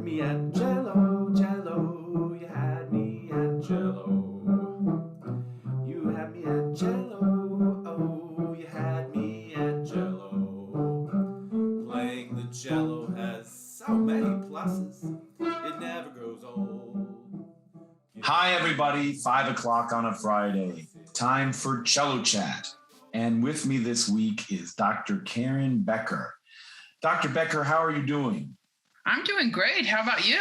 me at Cello, Cello. You had me at Cello. You had me at Cello. Oh, you had me at Cello. Playing the cello has so many pluses. It never grows old. Hi, everybody. 5 o'clock on a Friday. Time for Cello Chat. And with me this week is Dr. Karen Becker. Dr. Becker, how are you doing? I'm doing great. How about you?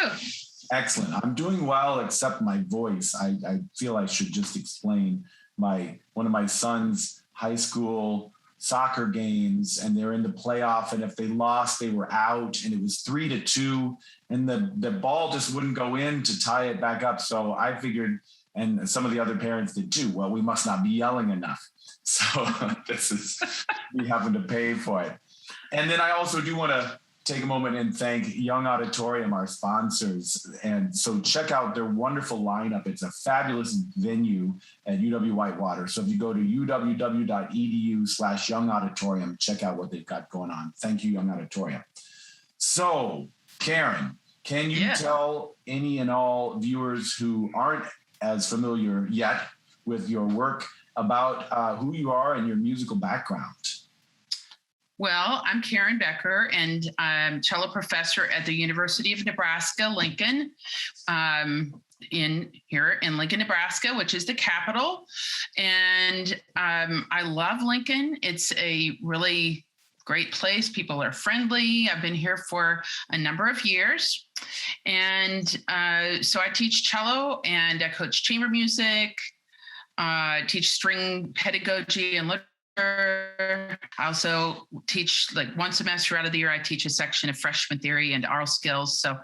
Excellent. I'm doing well, except my voice. I feel I should just explain one of my son's high school soccer games, and they're in the playoff, and if they lost, they were out, and it was 3-2, and the ball just wouldn't go in to tie it back up. So I figured, and some of the other parents did too, well, we must not be yelling enough. So we having to pay for it. And then I also do want to take a moment and thank Young Auditorium, our sponsors. And so check out their wonderful lineup. It's a fabulous venue at UW-Whitewater. So if you go to uw.edu/Young Auditorium, check out what they've got going on. Thank you, Young Auditorium. So, Karen, can you tell any and all viewers who aren't as familiar yet with your work about who you are and your musical background? Well, I'm Karen Becker, and I'm cello professor at the University of Nebraska Lincoln, in Lincoln, Nebraska, which is the capital. And I love Lincoln. It's a really great place. People are friendly. I've been here for a number of years. And so I teach cello and I coach chamber music, teach string pedagogy and literature. I also teach, like, one semester out of the year, I teach a section of freshman theory and oral skills. So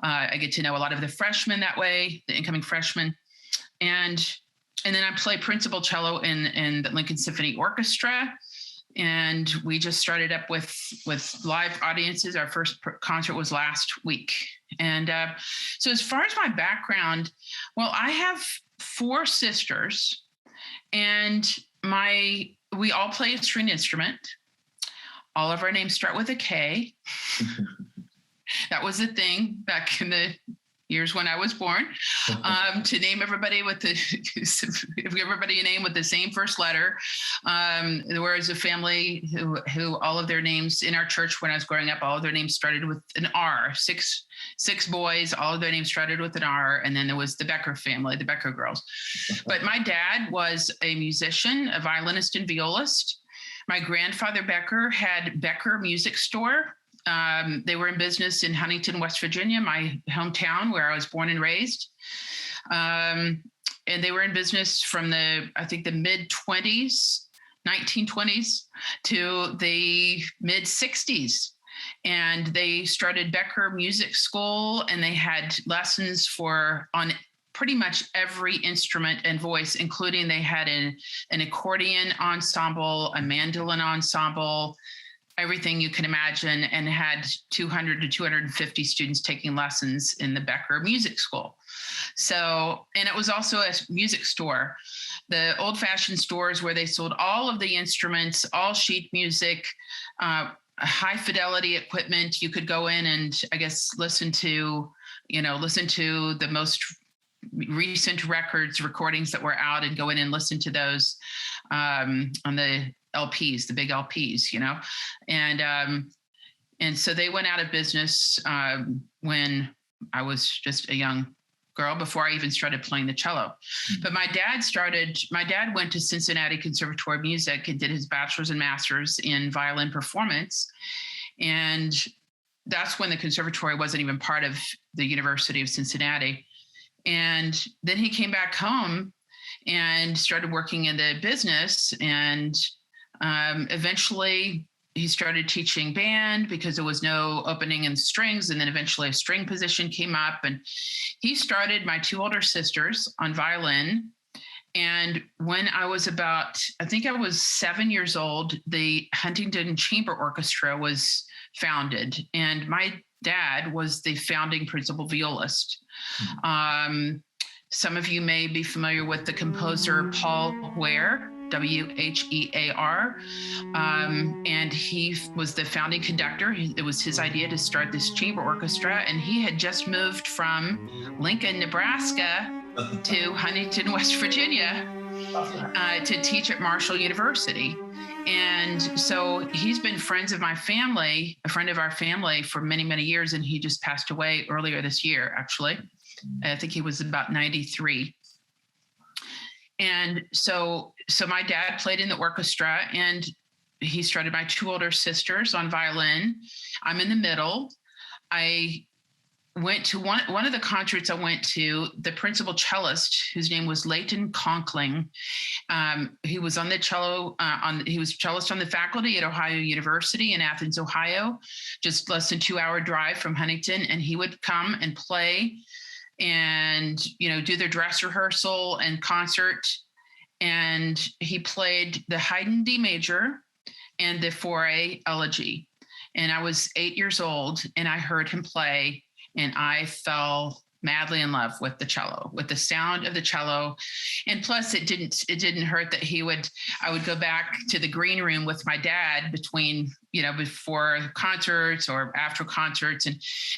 I get to know a lot of the freshmen that way, the incoming freshmen. And then I play principal cello in the Lincoln Symphony Orchestra. And we just started up with live audiences. Our first concert was last week. And so as far as my background, well, I have 4 sisters, and we all play a string instrument. All of our names start with a K. That was a thing back in the years when I was born, to name everybody give everybody a name with the same first letter. There was a family who all of their names in our church when I was growing up, all of their names started with an R. Six boys, all of their names started with an R. And then there was the Becker family, the Becker girls. But my dad was a musician, a violinist and violist. My grandfather Becker had Becker Music Store. They were in business in Huntington, West Virginia, my hometown where I was born and raised. And they were in business from the mid-20s, 1920s to the mid-60s. And they started Becker Music School, and they had lessons on pretty much every instrument and voice, including they had an accordion ensemble, a mandolin ensemble, everything you can imagine, and had 200 to 250 students taking lessons in the Becker Music School. So, and it was also a music store, the old-fashioned stores where they sold all of the instruments, all sheet music, high fidelity equipment. You could go in and, I guess, listen to the most recent recordings that were out, and go in and listen to those on the LPs, the big LPs, and so they went out of business when I was just a young girl, before I even started playing the cello. But my dad went to Cincinnati Conservatory of Music and did his bachelor's and master's in violin performance. And that's when the conservatory wasn't even part of the University of Cincinnati. And then he came back home and started working in the business, and eventually he started teaching band because there was no opening in strings. And then eventually a string position came up, and he started my 2 older sisters on violin. And when I was I was 7 years old, the Huntington Chamber Orchestra was founded, and my dad was the founding principal violist. Some of you may be familiar with the composer Paul Ware. WHEAR. And he was the founding conductor. It was his idea to start this chamber orchestra. And he had just moved from Lincoln, Nebraska to Huntington, West Virginia to teach at Marshall University. And so he's been a friend of our family for many, many years. And he just passed away earlier this year, actually. I think he was about 93. And so my dad played in the orchestra, and he started my two older sisters on violin. I'm in the middle. I went to one of the concerts I went to, the principal cellist, whose name was Leighton Conkling. He was on the cello, he was cellist on the faculty at Ohio University in Athens, Ohio, just less than 2-hour drive from Huntington. And he would come and play and, do their dress rehearsal and concert. And he played the Haydn D major and the Fauré Elegy. And I was 8 years old, and I heard him play, and I fell madly in love with the cello, with the sound of the cello. And plus it didn't hurt that I would go back to the green room with my dad before concerts or after concerts. And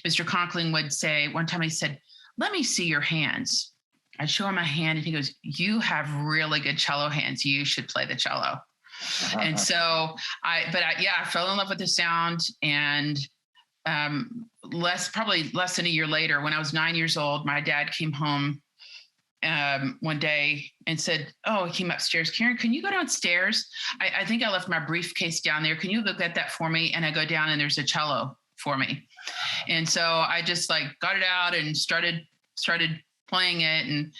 Mr. Conkling would say, one time he said, "Let me see your hands." I'd show him my hand, and he goes, "You have really good cello hands. You should play the cello." And so I fell in love with the sound. And probably less than a year later, when I was 9 years old, my dad came home one day and said, "Oh," he came upstairs, "Karen, can you go downstairs? I think I left my briefcase down there. Can you go get that for me?" And I go down, and there's a cello for me. And so I just got it out and started playing it. And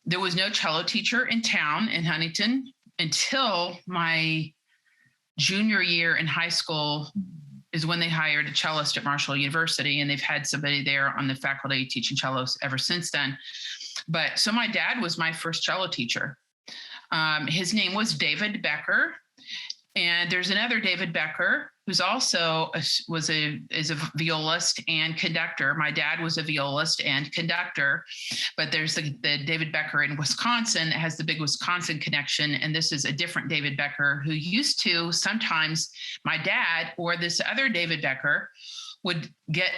there was no cello teacher in town in Huntington until my junior year in high school is when they hired a cellist at Marshall University. And they've had somebody there on the faculty teaching cellos ever since then. But so my dad was my first cello teacher. His name was David Becker. And there's another David Becker who's also is a violist and conductor. My dad was a violist and conductor, but there's the David Becker in Wisconsin that has the big Wisconsin connection. And this is a different David Becker who used to sometimes my dad or this other David Becker would get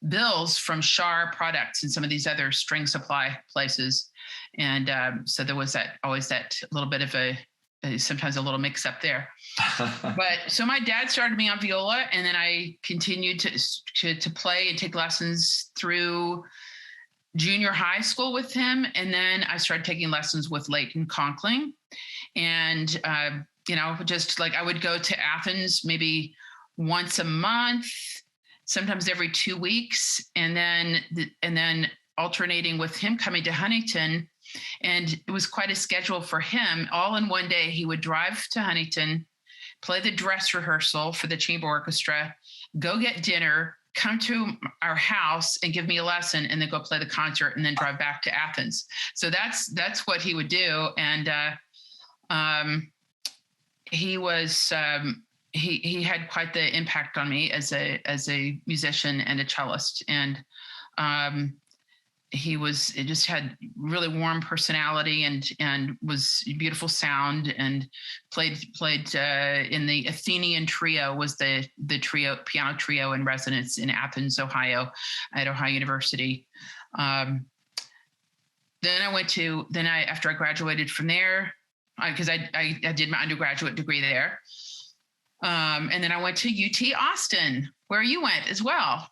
bills from Shar Products and some of these other string supply places. And so there was always that little bit of sometimes a little mix up there. But so my dad started me on viola, and then I continued to play and take lessons through junior high school with him. And then I started taking lessons with Leighton Conkling. And, just I would go to Athens maybe once a month, sometimes every 2 weeks. And then alternating with him coming to Huntington. And it was quite a schedule for him. All in one day, he would drive to Huntington, play the dress rehearsal for the chamber orchestra, go get dinner, come to our house and give me a lesson, and then go play the concert, and then drive back to Athens. So that's what he would do. And he was he had quite the impact on me as a musician and a cellist. And it just had really warm personality and was beautiful sound, and played in the Athenian Trio, was the piano trio in residence in Athens, Ohio, at Ohio University. Then after I graduated from there, because I did my undergraduate degree there. And then I went to UT Austin, where you went as well.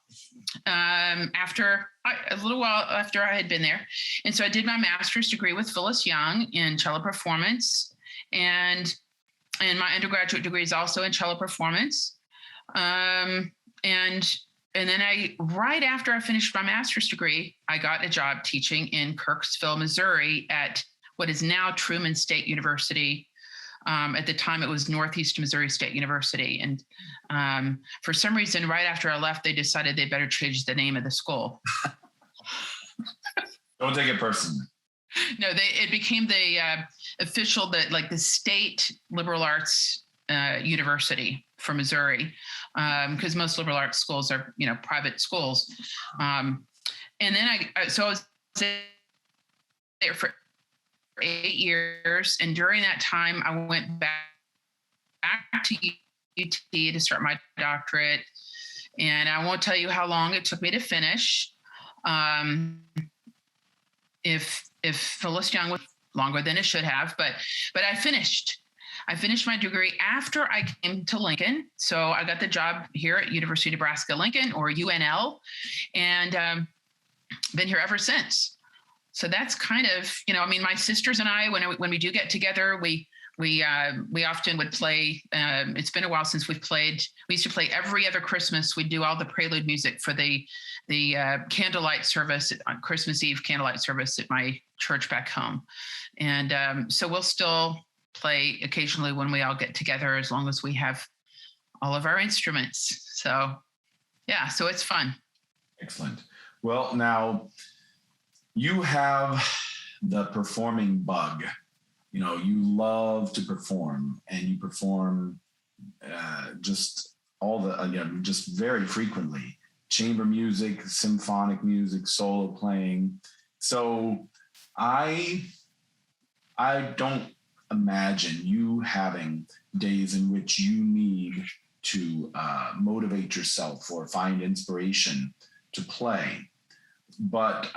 A little while after I had been there. And so I did my master's degree with Phyllis Young in cello performance, and my undergraduate degree is also in cello performance. And then right after I finished my master's degree, I got a job teaching in Kirksville, Missouri at what is now Truman State University. At the time, it was Northeast Missouri State University. And for some reason, right after I left, they decided they better change the name of the school. Don't take it personally. No, it became the official, the state liberal arts university for Missouri, because most liberal arts schools are, private schools. And then I was there for 8 years. And during that time, I went back to UT to start my doctorate. And I won't tell you how long it took me to finish. If Phyllis Young was longer than it should have, but I finished. I finished my degree after I came to Lincoln. So I got the job here at University of Nebraska Lincoln, or UNL, and been here ever since. So that's kind of, my sisters and I, when we do get together, we often would play. It's been a while since we've played. We used to play every other Christmas. We'd do all the prelude music for the candlelight service on Christmas Eve, candlelight service at my church back home. And so we'll still play occasionally when we all get together, as long as we have all of our instruments. So yeah, so it's fun. Excellent. Well, now you have the performing bug. You love to perform, and you perform just very frequently. Chamber music, symphonic music, solo playing. So I don't imagine you having days in which you need to motivate yourself or find inspiration to play. But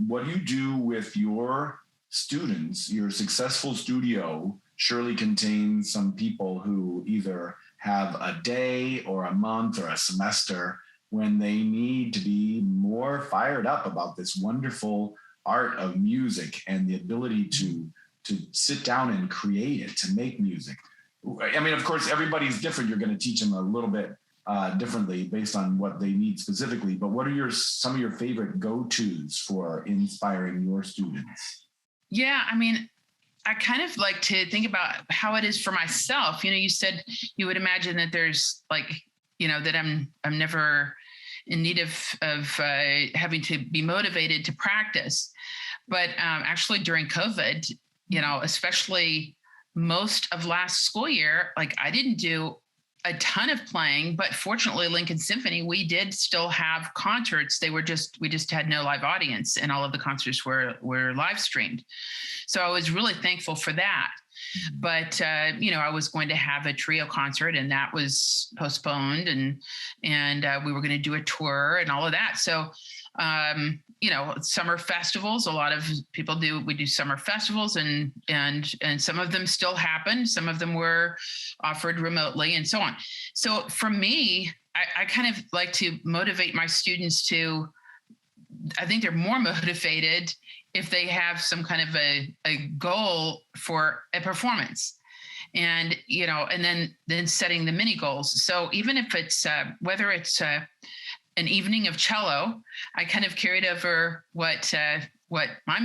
what you do with your students, your successful studio surely contains some people who either have a day or a month or a semester when they need to be more fired up about this wonderful art of music and the ability to sit down and create it, to make music. I mean, of course, everybody's different. You're going to teach them a little bit differently based on what they need specifically. But what are some of your favorite go-tos for inspiring your students? Yeah, I mean, I kind of like to think about how it is for myself. You said you would imagine that there's that I'm never in need of having to be motivated to practice. But actually during COVID, especially most of last school year, I didn't do a ton of playing, but fortunately Lincoln Symphony, we did still have concerts. We just had no live audience, and all of the concerts were live streamed. So I was really thankful for that. But, I was going to have a trio concert, and that was postponed, and we were going to do a tour and all of that. So, summer festivals, a lot of people we do summer festivals, and some of them still happen. Some of them were offered remotely and so on. So for me, I kind of like to motivate my students I think they're more motivated if they have some kind of a goal for a performance, and then setting the mini goals. So even if it's whether it's an evening of cello, I kind of carried over what our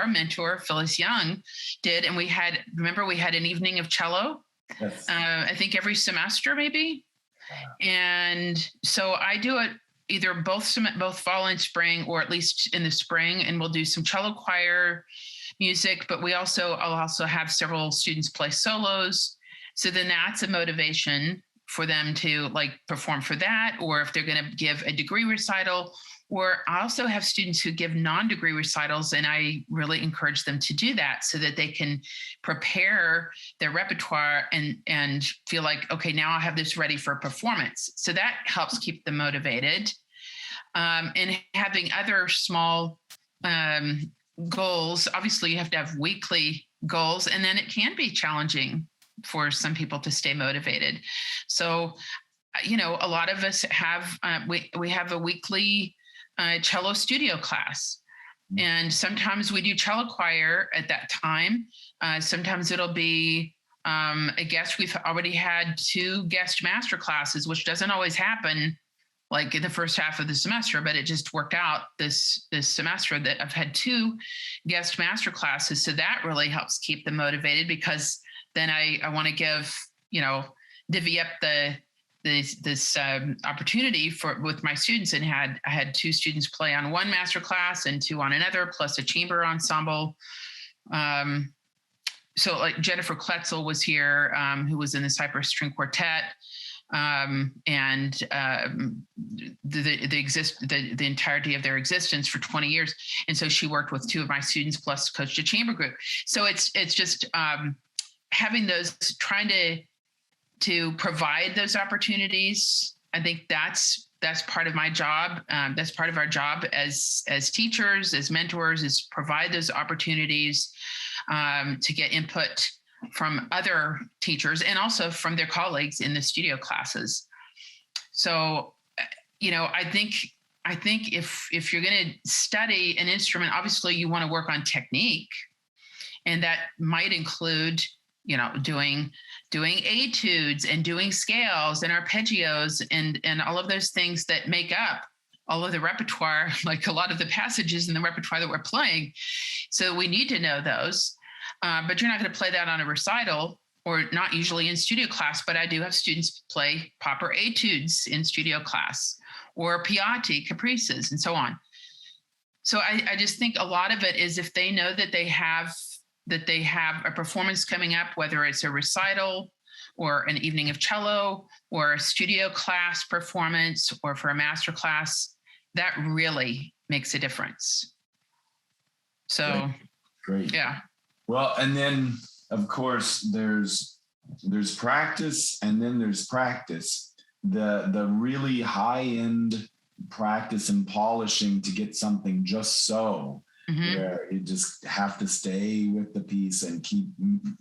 mentor Phyllis Young did, and we had an evening of cello. Yes. I think every semester maybe, and so I do it either both fall and spring, or at least in the spring, and we'll do some cello choir music, but I'll also have several students play solos. So then that's a motivation for them to perform for that, or if they're going to give a degree recital. Or I also have students who give non-degree recitals, and I really encourage them to do that so that they can prepare their repertoire and feel like, okay, now I have this ready for performance. So that helps keep them motivated. And having other small goals. Obviously, you have to have weekly goals, and then it can be challenging for some people to stay motivated. So, a lot of us have, we have a weekly cello studio class. And sometimes we do cello choir at that time. Sometimes it'll be a guest. We've already had 2 guest master classes, which doesn't always happen in the first half of the semester, but it just worked out this semester that I've had 2 guest master classes. So that really helps keep them motivated, because then I want to give, divvy up this opportunity with my students, and I had 2 students play on one master class and 2 on another, plus a chamber ensemble. So Jennifer Kletzel was here, who was in the Cypress String Quartet. and the entirety of their existence for 20 years. And so she worked with two of my students plus coached a chamber group. So it's just having those, trying to provide those opportunities. I think that's part of my job. That's part of our job as teachers, as mentors, is provide those opportunities to get input from other teachers and also from their colleagues in the studio classes. So, I think if you're going to study an instrument, obviously you want to work on technique, and that might include, doing etudes and doing scales and arpeggios and all of those things that make up all of the repertoire, like a lot of the passages in the repertoire that we're playing. So we need to know those. But you're not going to play that on a recital, or not usually in studio class, but I do have students play proper etudes in studio class, or Piatti, caprices, and so on. So I just think a lot of it is if they know that they have a performance coming up, whether it's a recital or an evening of cello or a studio class performance or for a master class, that really makes a difference. So, Great. Yeah. Well, and then of course there's practice, and then there's practice. The really high end practice and polishing to get something just so, where you just have to stay with the piece and keep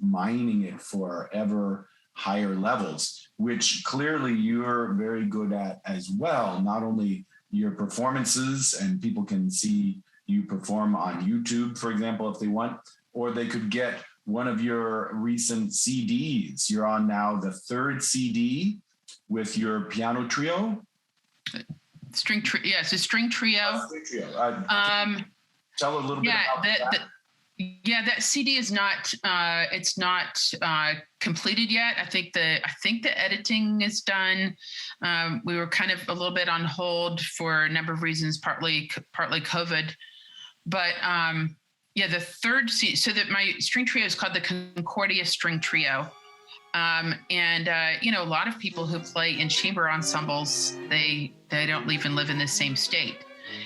mining it for ever higher levels, which clearly you're very good at as well. Not only your performances, and people can see you perform on YouTube, for example, if they want, or they could get one of your recent CDs. You're on now the third CD with your piano trio. String trio. Yes, a string trio. String trio. Tell a little bit about that. That CD is not. It's not completed yet. I think the editing is done. We were kind of a little bit on hold for a number of reasons, partly COVID, but. The third CD, so that my string trio is called the Concordia String Trio. A lot of people who play in chamber ensembles, they don't even live in the same state,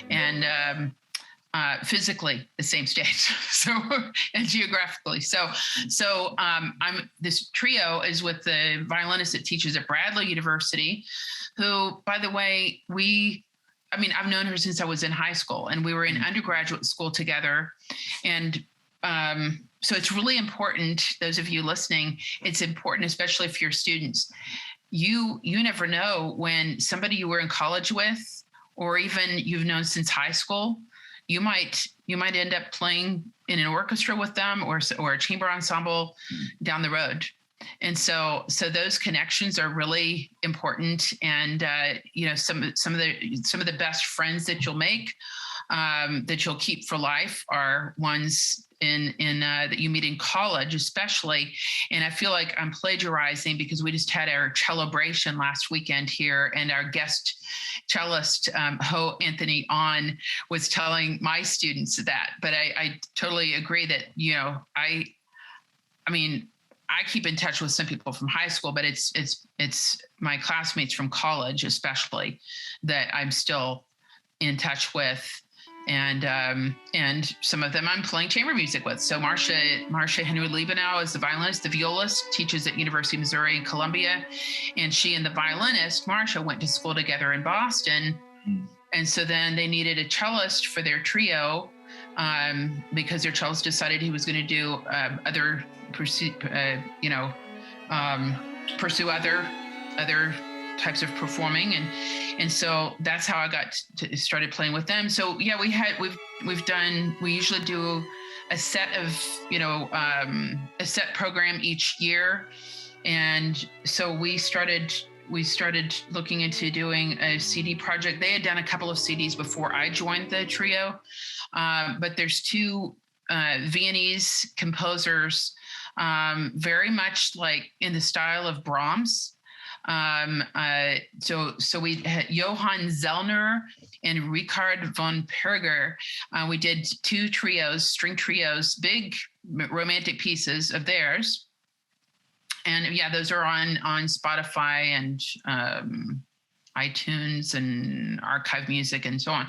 and physically the same state, so and geographically. So this trio is with the violinist that teaches at Bradley University, who, by the way, I've known her since I was in high school, and we were in undergraduate school together. And so it's really important, those of you listening, it's important, especially if you're students. You never know when somebody you were in college with, or even you've known since high school, you might end up playing in an orchestra with them or a chamber ensemble down the road. And so those connections are really important. And some of the best friends that you'll make, that you'll keep for life, are ones in that you meet in college, especially. And I feel like I'm plagiarizing because we just had our Cellobration last weekend here, and our guest cellist, Ho Anthony On, was telling my students that. But I totally agree that, I keep in touch with some people from high school, but it's my classmates from college, especially, that I'm still in touch with, and some of them I'm playing chamber music with. So Marcia Henry Liebenow is the violinist. The violist teaches at University of Missouri and Columbia, and she and the violinist Marcia went to school together in Boston, and so then they needed a cellist for their trio, because their cellist decided he was going to do pursue other types of performing, and so that's how I got started playing with them. So yeah, we usually do a set of a set program each year, and so we started looking into doing a CD project. They had done a couple of CDs before I joined the trio, but there's two Viennese composers, very much like in the style of Brahms. So we had Johann Zellner and Richard von Perger. We did two trios, string trios, big romantic pieces of theirs. And yeah, those are on Spotify and iTunes and archive music and so on.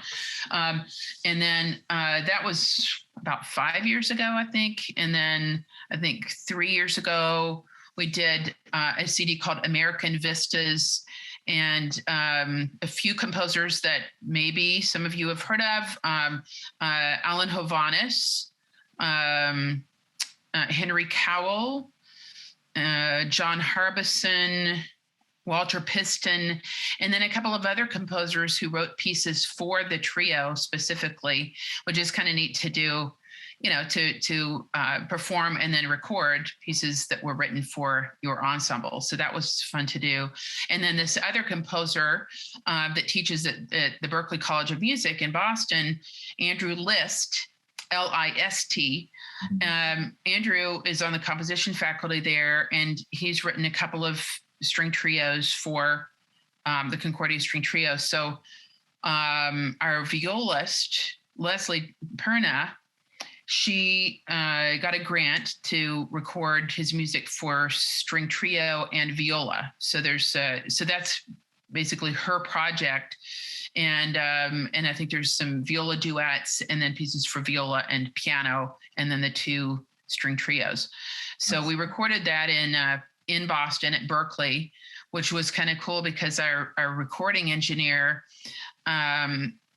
And then that was about 5 years ago, I think. And then I think 3 years ago, we did a CD called American Vistas, and a few composers that maybe some of you have heard of, Alan Hovhannes, Henry Cowell, John Harbison, Walter Piston, and then a couple of other composers who wrote pieces for the trio specifically, which is kind of neat to do, to perform and then record pieces that were written for your ensemble. So that was fun to do. And then this other composer that teaches at the Berklee College of Music in Boston, Andrew List, L-I-S-T. Andrew is on the composition faculty there, and he's written a couple of string trios for the Concordia String Trio. So our violist, Leslie Perna, she got a grant to record his music for string trio and viola. So so that's basically her project. And I think there's some viola duets and then pieces for viola and piano, and then the 2 string trios. So we recorded that in Boston at Berklee, which was kind of cool because our recording engineer,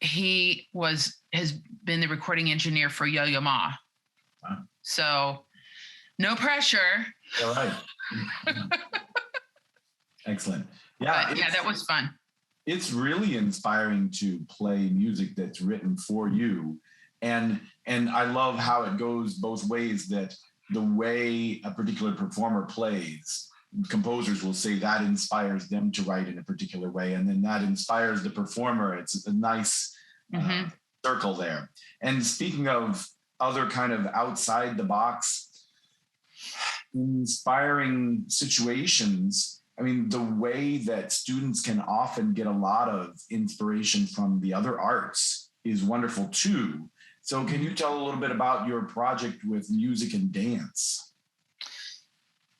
he has been the recording engineer for Yo-Yo Ma. Wow. So no pressure. All right. Excellent. Yeah. But, yeah, that was fun. It's really inspiring to play music that's written for you. And I love how it goes both ways, that the way a particular performer plays, composers will say that inspires them to write in a particular way, and then that inspires the performer. It's a nice circle there. And speaking of other kind of outside the box inspiring situations, I mean, the way that students can often get a lot of inspiration from the other arts is wonderful too. So can you tell a little bit about your project with music and dance?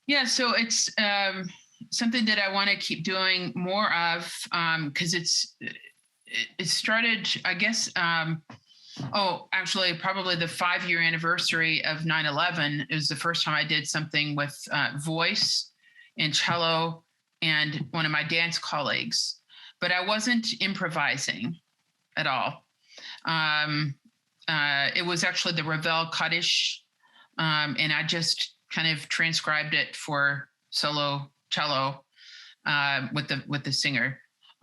Yeah, so it's something that I want to keep doing more of, because it started, I guess, actually probably the 5-year anniversary of 9/11 is the first time I did something with voice and cello and one of my dance colleagues, but I wasn't improvising at all. It was actually the Ravel Kaddish, and I just kind of transcribed it for solo cello with the singer.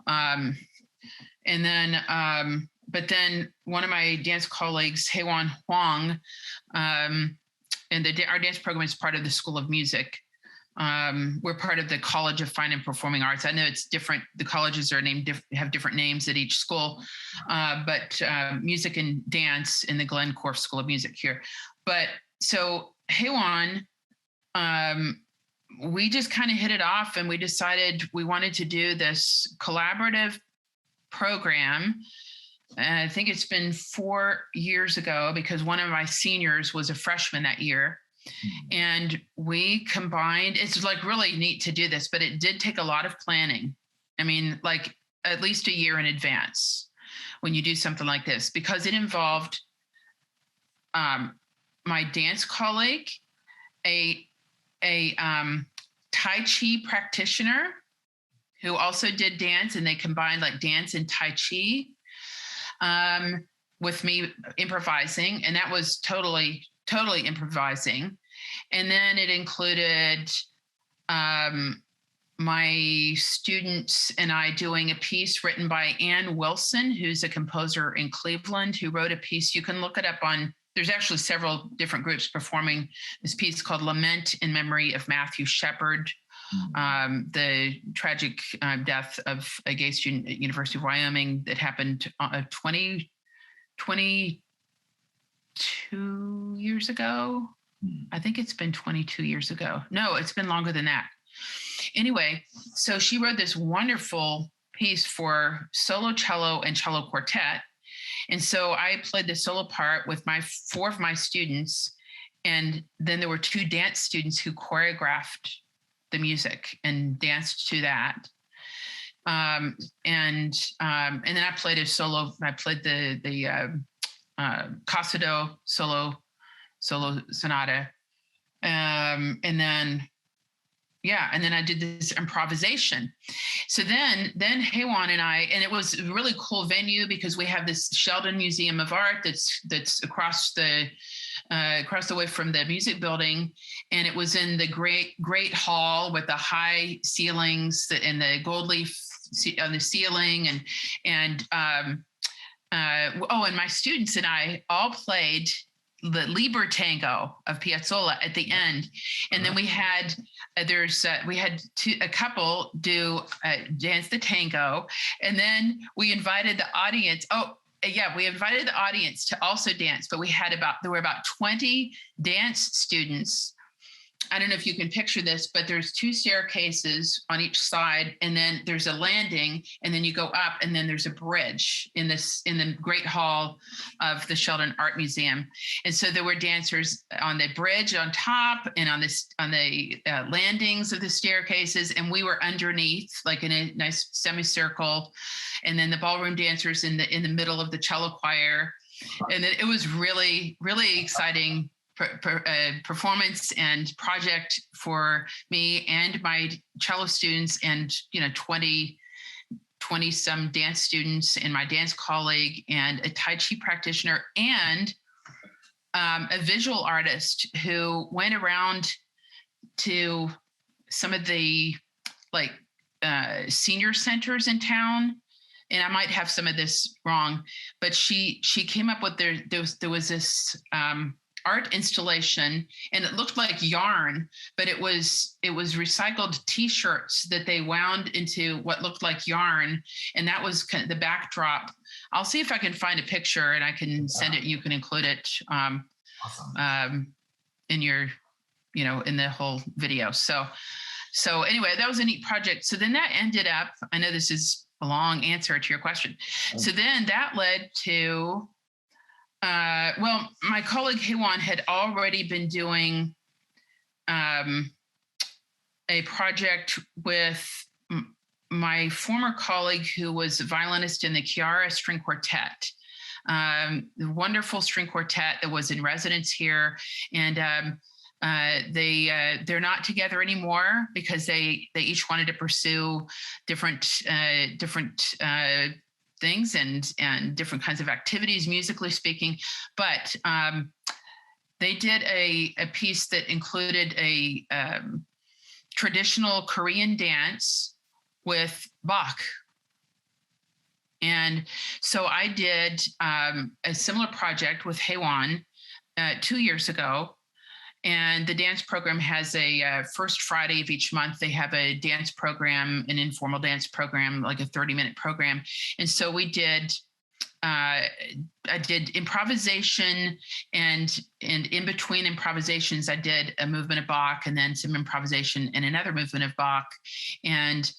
And then, but then one of my dance colleagues, Heiwan Huang, and our dance program is part of the School of Music. We're part of the College of Fine and Performing Arts. I know it's different. The colleges are have different names at each school, but music and dance in the Glencorf School of Music here. But so Heiwan, we just kind of hit it off, and we decided we wanted to do this collaborative program. And I think it's been 4 years ago, because one of my seniors was a freshman that year. And we combined, it's like really neat to do this, but it did take a lot of planning. I mean, like at least a year in advance when you do something like this, because it involved my dance colleague, a Tai Chi practitioner who also did dance, and they combined like dance and Tai Chi with me improvising. And that was totally improvising. And then it included my students and I doing a piece written by Ann Wilson, who's a composer in Cleveland, who wrote a piece. You can look it up there's actually several different groups performing this piece called Lament in Memory of Matthew Shepard, the tragic death of a gay student at University of Wyoming that happened 22 years ago. I think it's been 22 years ago. No, it's been longer than that. Anyway, so she wrote this wonderful piece for solo cello and cello quartet. And so I played the solo part with 4 of my students. And then there were 2 dance students who choreographed the music and danced to that. And then I played a solo. I played the Casado solo sonata, and then I did this improvisation. So then Haywan and I, and it was a really cool venue because we have this Sheldon Museum of Art that's across the way from the music building, and it was in the great hall with the high ceilings and the gold leaf on the ceiling, and my students and I all played the Liber Tango of Piazzolla at the end, and then we had a couple do dance the tango, and then we invited the audience. We invited the audience to also dance, but there were about 20 dance students. I don't know if you can picture this, but there's 2 staircases on each side, and then there's a landing, and then you go up, and then there's a bridge in the great hall of the Sheldon Art Museum. And so there were dancers on the bridge on top and on the landings of the staircases, and we were underneath, like in a nice semicircle, and then the ballroom dancers in the middle of the cello choir. And it was really, really exciting performance and project for me and my cello students, and 20 some dance students, and my dance colleague, and a Tai Chi practitioner, and a visual artist who went around to some of the senior centers in town. And I might have some of this wrong, but she came up with there was this art installation, and it looked like yarn, but it was recycled T-shirts that they wound into what looked like yarn, and that was kind of the backdrop. I'll see if I can find a picture, and I can send it. You can include it Awesome. In your, in the whole video. So anyway, that was a neat project. So then that ended up. I know this is a long answer to your question. So then that led to. My colleague Haywan had already been doing a project with my former colleague who was a violinist in the Chiara String Quartet, the wonderful string quartet that was in residence here. And they're not together anymore because they each wanted to pursue different things and different kinds of activities, musically speaking. But they did a piece that included a traditional Korean dance with Bach. And so I did a similar project with Haywan 2 years ago. And the dance program has a first Friday of each month. They have a dance program, an informal dance program, like a 30-minute program. And so we did, I did improvisation, and in between improvisations, I did a movement of Bach, and then some improvisation and another movement of Bach. And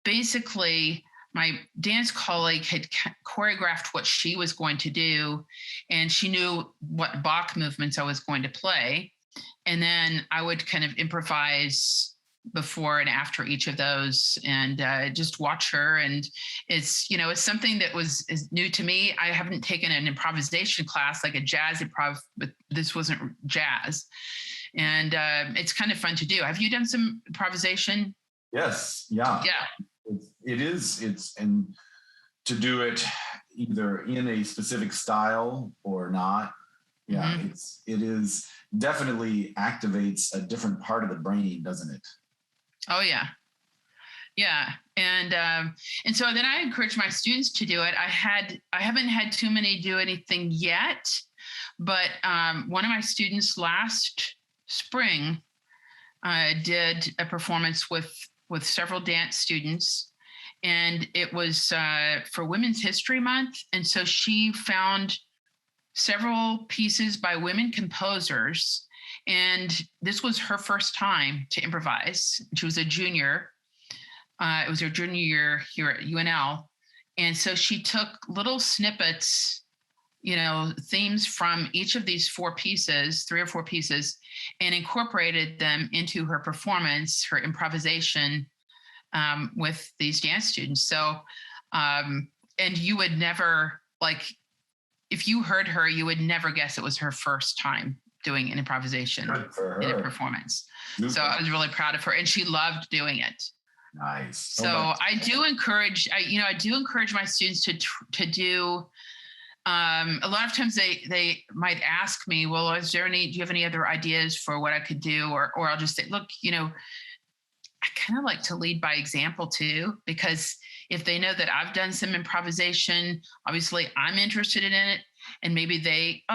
basically, my dance colleague had choreographed what she was going to do, and she knew what Bach movements I was going to play. And then I would kind of improvise before and after each of those, and just watch her. And it's something that is new to me. I haven't taken an improvisation class, like a jazz improv, but this wasn't jazz. And it's kind of fun to do. Have you done some improvisation? Yes. Yeah. Yeah. And to do it either in a specific style or not. Yeah, Mm-hmm. It is definitely activates a different part of the brain, doesn't it? Oh yeah. Yeah. And so then I encourage my students to do it. I haven't had too many do anything yet, but one of my students last spring did a performance with several dance students, and it was for Women's History Month. And so she found several pieces by women composers, and this was her first time to improvise. She was a junior. It was her junior year here at UNL. And so she took little snippets themes from each of these 4 pieces, 3 or 4 pieces, and incorporated them into her performance, her improvisation with these dance students. So, and you would never, if you heard her, you would never guess it was her first time doing an improvisation in a performance. Super. So I was really proud of her, and she loved doing it. Nice. So I do encourage my students to do. A lot of times they might ask me, well, do you have any other ideas for what I could do? Or I'll just say, look, I kind of like to lead by example too, because if they know that I've done some improvisation, obviously I'm interested in it. And maybe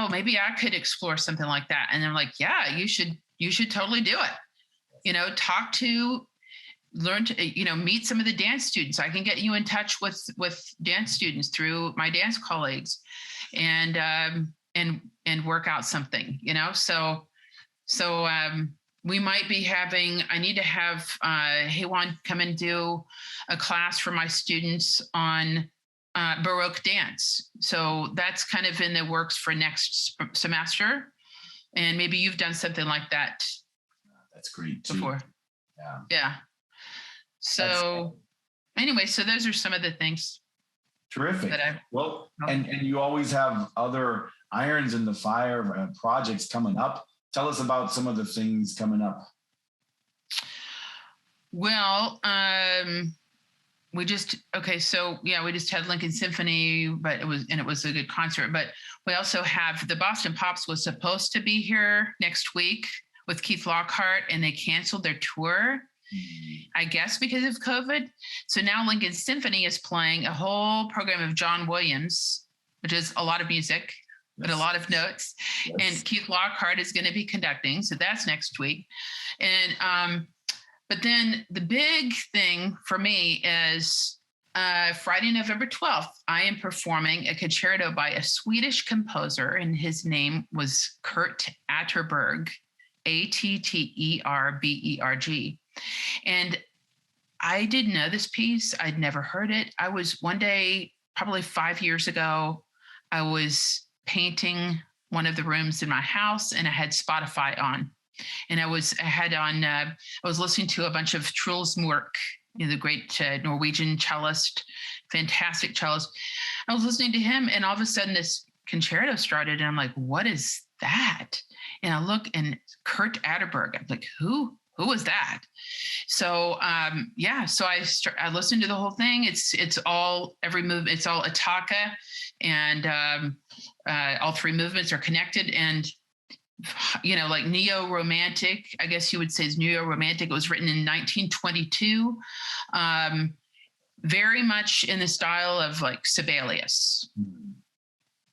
maybe I could explore something like that. And they're like, yeah, you should totally do it. Learn to, meet some of the dance students. I can get you in touch with dance students through my dance colleagues and work out something, so we might be I need to have Haywan come and do a class for my students on Baroque dance. So that's kind of in the works for next semester. And maybe you've done something like that. That's great too. Before. Yeah. So anyway, so those are some of the things. Terrific. And you always have other irons in the fire, projects coming up. Tell us about some of the things coming up. Well, we just had Lincoln Symphony, but it was a good concert. But we also have the Boston Pops was supposed to be here next week with Keith Lockhart, and they canceled their tour, I guess because of COVID. So now Lincoln Symphony is playing a whole program of John Williams, which is a lot of music, but a lot of notes. Yes. And Keith Lockhart is going to be conducting. So that's next week. And, but then the big thing for me is Friday, November 12th, I am performing a concerto by a Swedish composer, and his name was Kurt Atterberg, Atterberg. And I didn't know this piece. I'd never heard it. I was one day, probably 5 years ago, I was painting one of the rooms in my house, and I had Spotify on. And I was listening to a bunch of Truls Mørk, the great Norwegian cellist, fantastic cellist. I was listening to him, and all of a sudden this concerto started, and I'm like, what is that? And I look, and Kurt Atterberg. I'm like, who was that? So so I listened to the whole thing. It's all every move. It's all attacca, and all 3 movements are connected, and like neo-romantic, I guess you would say is neo-romantic. It was written in 1922, very much in the style of like Sibelius.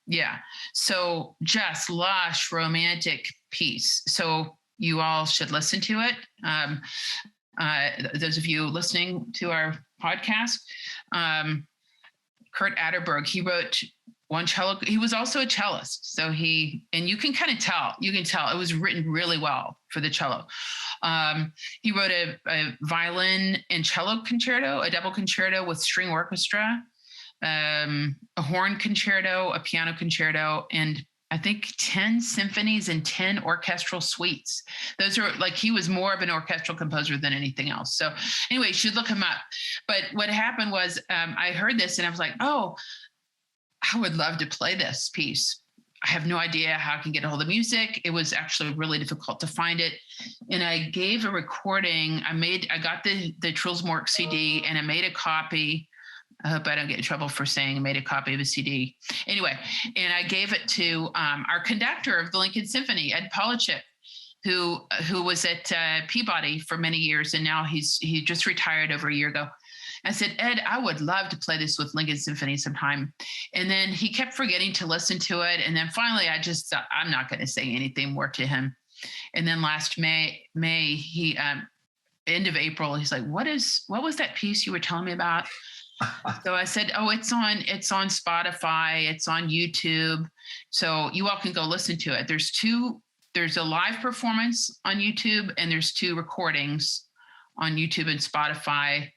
Yeah. So just lush romantic piece. So you all should listen to it. Those of you listening to our podcast, Kurt Atterberg, he wrote one cello. He was also a cellist. So and you can kind of tell, it was written really well for the cello. He wrote a violin and cello concerto, a double concerto with string orchestra, a horn concerto, a piano concerto, and I think 10 symphonies and 10 orchestral suites. Those are he was more of an orchestral composer than anything else. So anyway, you should look him up. But what happened was I heard this and I was like, oh, I would love to play this piece. I have no idea how I can get a hold of music. It was actually really difficult to find it. And I gave a recording. I got the Truls Mørk CD, and I made a copy. I hope I don't get in trouble for saying I made a copy of a CD. Anyway, and I gave it to our conductor of the Lincoln Symphony, Ed Polachek, who was at Peabody for many years, and now he just retired over a year ago. I said, Ed, I would love to play this with Lincoln Symphony sometime. And then he kept forgetting to listen to it. And then finally, I just thought, I'm not going to say anything more to him. And then last May, he end of April, he's like, what was that piece you were telling me about? So I said, oh, it's on Spotify, it's on YouTube. So you all can go listen to it. There's a live performance on YouTube, and there's 2 recordings on YouTube and Spotify.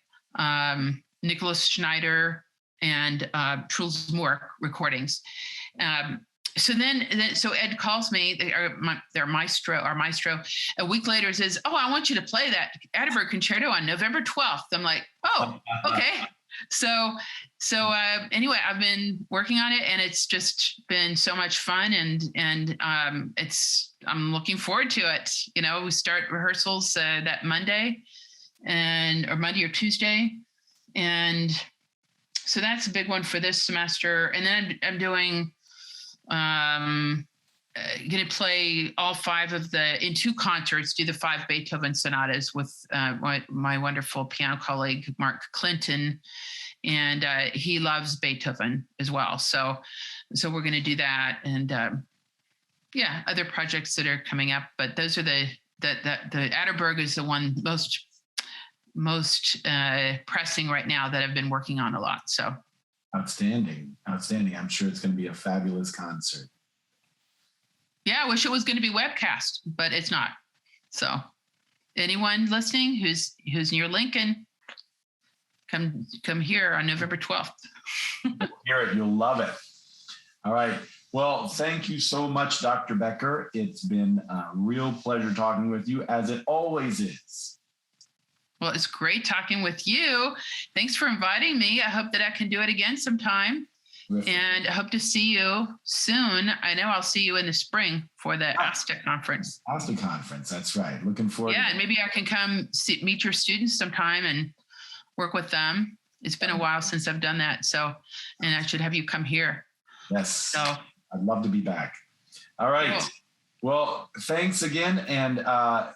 Nicholas Schneider and Truls Moore recordings. So Ed calls me, our maestro. A week later says, "Oh, I want you to play that Atterberg concerto on November 12th." I'm like, "Oh, okay." So anyway, I've been working on it, and it's just been so much fun, and I'm looking forward to it. You know, we start rehearsals that Monday, or Monday or Tuesday, and so that's a big one for this semester. And then I'm doing. Going to play all 5 in 2 concerts, do the 5 Beethoven sonatas with my wonderful piano colleague, Mark Clinton. And he loves Beethoven as well. So we're going to do that. And other projects that are coming up. But those are the Atterberg is the one most pressing right now that I've been working on a lot. So. Outstanding. I'm sure it's going to be a fabulous concert. Yeah, I wish it was going to be webcast, but it's not. So anyone listening who's near Lincoln, come here on November 12th. Hear it, you'll love it. All right. Well, thank you so much, Dr. Becker. It's been a real pleasure talking with you, as it always is. Well, it's great talking with you. Thanks for inviting me. I hope that I can do it again sometime. Terrific. And I hope to see you soon. I know I'll see you in the spring for the ASTA conference. ASTA conference, that's right. Looking forward to and maybe I can come meet your students sometime and work with them. It's been a while since I've done that. And I should have you come here. Yes. So I'd love to be back. All right. Cool. Well, thanks again. And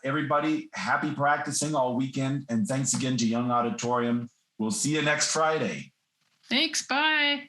everybody, happy practicing all weekend. And thanks again to Young Auditorium. We'll see you next Friday. Thanks. Bye.